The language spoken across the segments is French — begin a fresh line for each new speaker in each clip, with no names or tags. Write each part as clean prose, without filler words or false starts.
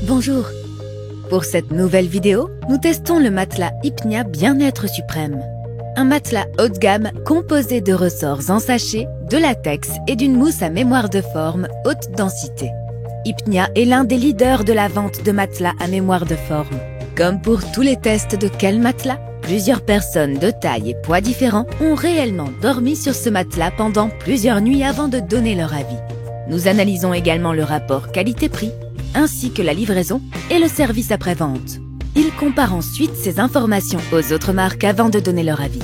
Bonjour. Pour cette nouvelle vidéo, nous testons le matelas Hypnia Bien-être Suprême. Un matelas haut de gamme composé de ressorts en sachet, de latex et d'une mousse à mémoire de forme haute densité. Hypnia est l'un des leaders de la vente de matelas à mémoire de forme. Comme pour tous les tests de quel matelas, plusieurs personnes de taille et poids différents ont réellement dormi sur ce matelas pendant plusieurs nuits avant de donner leur avis. Nous analysons également le rapport qualité-prix, ainsi que la livraison et le service après-vente. Ils comparent ensuite ces informations aux autres marques avant de donner leur avis.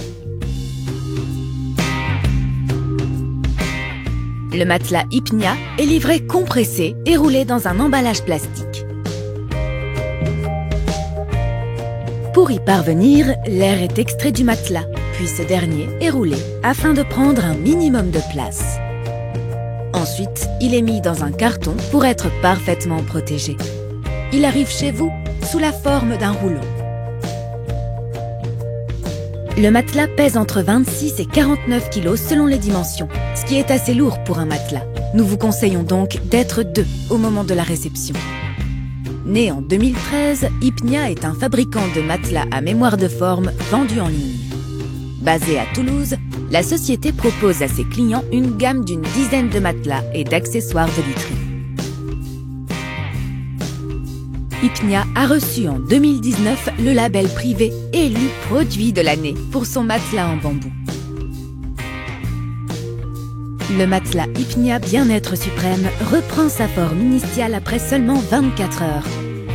Le matelas Hypnia est livré compressé et roulé dans un emballage plastique. Pour y parvenir, l'air est extrait du matelas, puis ce dernier est roulé afin de prendre un minimum de place. Ensuite, il est mis dans un carton pour être parfaitement protégé. Il arrive chez vous sous la forme d'un rouleau. Le matelas pèse entre 26 et 49 kg selon les dimensions, ce qui est assez lourd pour un matelas. Nous vous conseillons donc d'être 2 au moment de la réception. Né en 2013, Hypnia est un fabricant de matelas à mémoire de forme vendu en ligne. Basé à Toulouse, la société propose à ses clients une gamme d'une dizaine de matelas et d'accessoires de literie. Hypnia a reçu en 2019 le label privé élu produit de l'année pour son matelas en bambou. Le matelas Hypnia Bien-être Suprême reprend sa forme initiale après seulement 24 heures.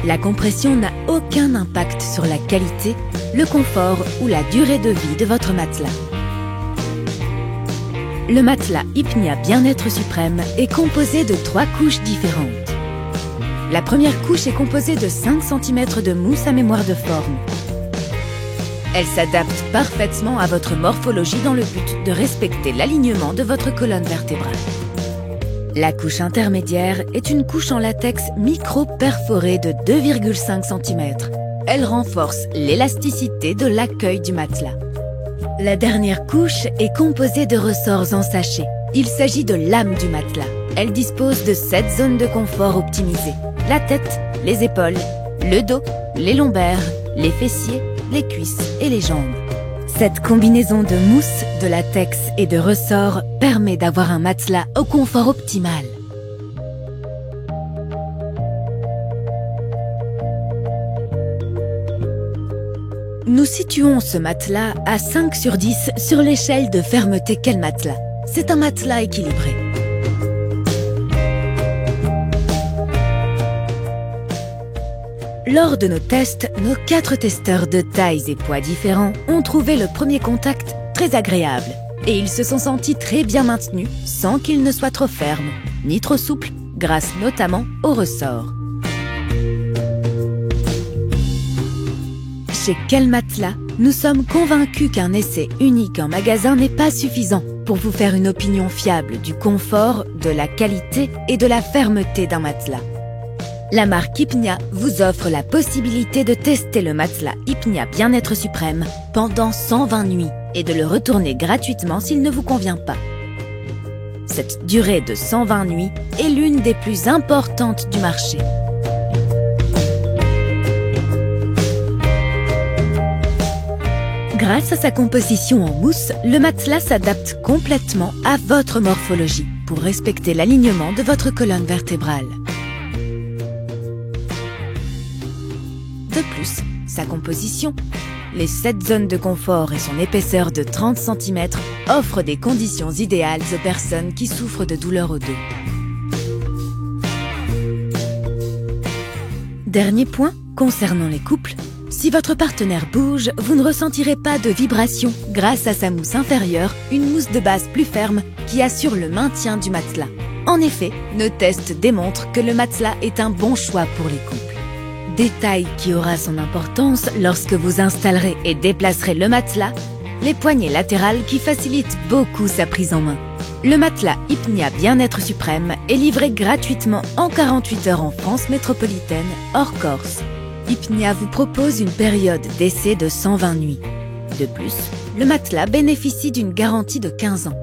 La compression n'a aucun impact sur la qualité, le confort ou la durée de vie de votre matelas. Le matelas Hypnia Bien-être Suprême est composé de 3 couches différentes. La première couche est composée de 5 cm de mousse à mémoire de forme. Elle s'adapte parfaitement à votre morphologie dans le but de respecter l'alignement de votre colonne vertébrale. La couche intermédiaire est une couche en latex micro-perforée de 2,5 cm. Elle renforce l'élasticité de l'accueil du matelas. La dernière couche est composée de ressorts en sachet. Il s'agit de l'âme du matelas. Elle dispose de 7 zones de confort optimisées. La tête, les épaules, le dos, les lombaires, les fessiers, les cuisses et les jambes. Cette combinaison de mousse, de latex et de ressorts permet d'avoir un matelas au confort optimal. Nous situons ce matelas à 5 sur 10 sur l'échelle de fermeté Quel matelas. C'est un matelas équilibré. Lors de nos tests, nos 4 testeurs de tailles et poids différents ont trouvé le premier contact très agréable et ils se sont sentis très bien maintenus sans qu'ils ne soient trop fermes ni trop souples grâce notamment aux ressorts. Chez Quel matelas, nous sommes convaincus qu'un essai unique en magasin n'est pas suffisant pour vous faire une opinion fiable du confort, de la qualité et de la fermeté d'un matelas. La marque Hypnia vous offre la possibilité de tester le matelas Hypnia Bien-être Suprême pendant 120 nuits et de le retourner gratuitement s'il ne vous convient pas. Cette durée de 120 nuits est l'une des plus importantes du marché. Grâce à sa composition en mousse, le matelas s'adapte complètement à votre morphologie pour respecter l'alignement de votre colonne vertébrale. De plus, sa composition, les 7 zones de confort et son épaisseur de 30 cm offrent des conditions idéales aux personnes qui souffrent de douleurs au dos. Dernier point, concernant les couples, si votre partenaire bouge, vous ne ressentirez pas de vibration grâce à sa mousse inférieure, une mousse de base plus ferme qui assure le maintien du matelas. En effet, nos tests démontrent que le matelas est un bon choix pour les couples. Détail qui aura son importance lorsque vous installerez et déplacerez le matelas, les poignées latérales qui facilitent beaucoup sa prise en main. Le matelas Hypnia Bien-être Suprême est livré gratuitement en 48 heures en France métropolitaine, hors Corse. Hypnia vous propose une période d'essai de 120 nuits. De plus, le matelas bénéficie d'une garantie de 15 ans.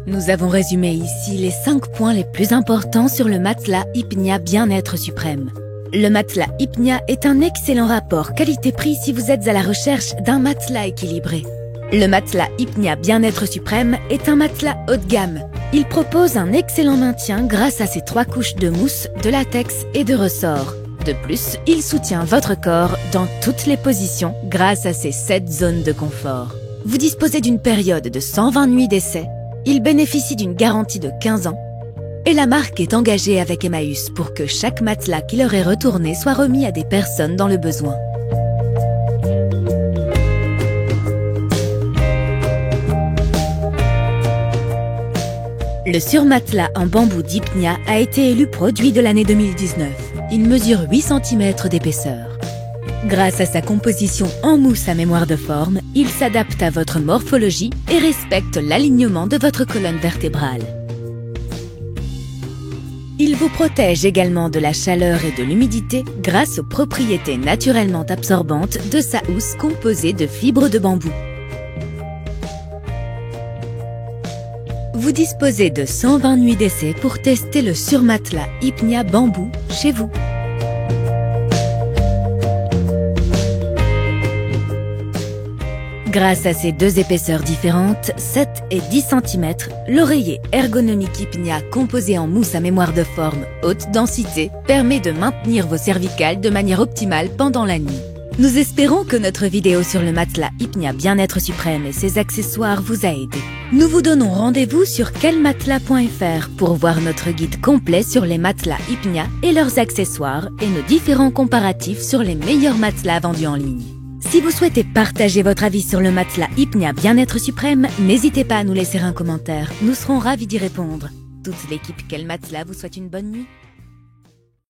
Nous avons résumé ici les 5 points les plus importants sur le matelas Hypnia Bien-être Suprême. Le matelas Hypnia est un excellent rapport qualité-prix si vous êtes à la recherche d'un matelas équilibré. Le matelas Hypnia Bien-être Suprême est un matelas haut de gamme. Il propose un excellent maintien grâce à ses 3 couches de mousse, de latex et de ressort. De plus, il soutient votre corps dans toutes les positions grâce à ses 7 zones de confort. Vous disposez d'une période de 120 nuits d'essai. Il bénéficie d'une garantie de 15 ans. Et la marque est engagée avec Emmaüs pour que chaque matelas qui leur est retourné soit remis à des personnes dans le besoin. Le surmatelas en bambou d'Hypnia a été élu produit de l'année 2019. Il mesure 8 cm d'épaisseur. Grâce à sa composition en mousse à mémoire de forme, il s'adapte à votre morphologie et respecte l'alignement de votre colonne vertébrale. Il vous protège également de la chaleur et de l'humidité grâce aux propriétés naturellement absorbantes de sa housse composée de fibres de bambou. Vous disposez de 120 nuits d'essai pour tester le surmatelas Hypnia Bambou chez vous. Grâce à ses 2 épaisseurs différentes, 7 et 10 cm, l'oreiller ergonomique Hypnia composé en mousse à mémoire de forme haute densité permet de maintenir vos cervicales de manière optimale pendant la nuit. Nous espérons que notre vidéo sur le matelas Hypnia Bien-être Suprême et ses accessoires vous a aidé. Nous vous donnons rendez-vous sur quelmatelas.fr pour voir notre guide complet sur les matelas Hypnia et leurs accessoires et nos différents comparatifs sur les meilleurs matelas vendus en ligne. Si vous souhaitez partager votre avis sur le matelas Hypnia Bien-être Suprême, n'hésitez pas à nous laisser un commentaire. Nous serons ravis d'y répondre. Toute l'équipe Quel Matelas vous souhaite une bonne nuit.